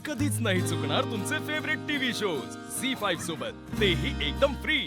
कधीच नाही चुकणार तुमचे फेवरेट टीव्ही शोज झी5 सोबत, तेही एकदम free.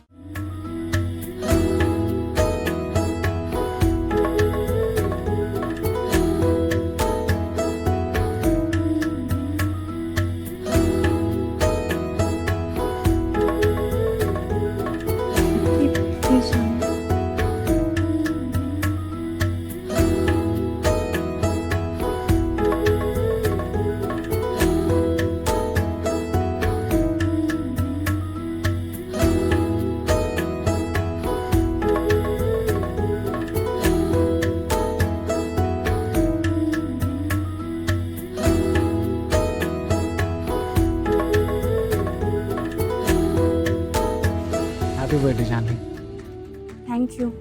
Happy birthday Janhavi. Thank you.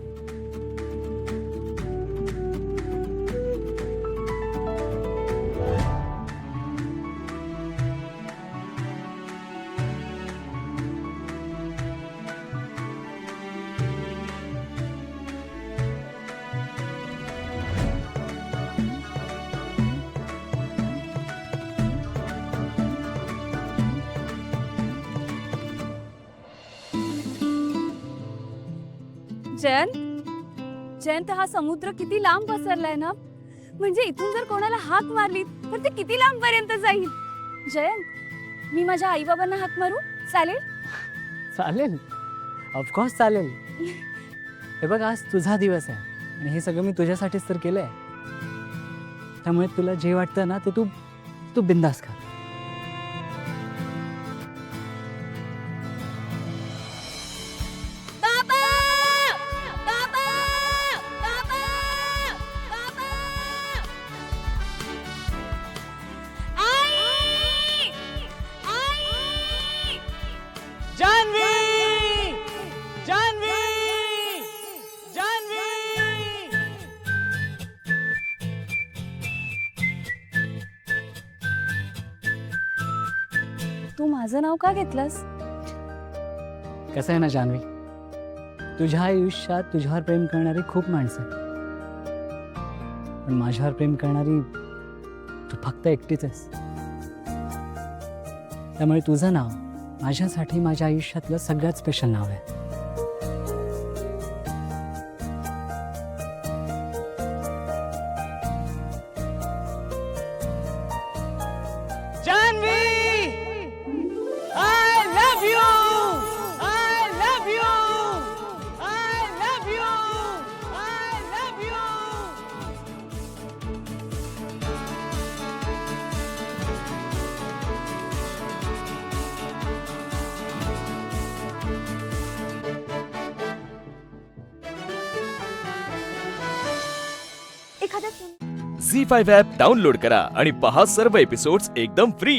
Jayant, हा समुद्र किती लांब पसरलाय ना, म्हणजे इथून जर कोणाला हाक मारली तर ते किती लांब पर्यंत जाईल। जयंत, मी माझ्या आई बाबांना हाक मारू, चालेल? चालेल, ऑफकोर्स चालेल। हे बघ, आज तुझा दिवस आहे आणि हे सगळं मी तुझ्यासाठीच तर केलंय, त्यामुळे तुला जे वाटतं ना ते तू बिंदास कर। जानवी! जानवी! जानवी! तू माझं नाव का घेतलंस? कसं आहे ना जानवी, तुझ्या आयुष्यात तुझ्यावर प्रेम करणारी खूप माणसं आहेत, पण माझ्यावर प्रेम करणारी तू फक्त एकटीच आहेस। त्यामुळे तुझं नाव माझ्यासाठी माझ्या आयुष्यातलं सगळ्यात स्पेशल नाव आहे। Janvi! I love you! I love you! I love you! I love you! एखाद्या झी5 ॲप डाउनलोड करा आणि पहा सर्व एपिसोड्स एकदम फ्री।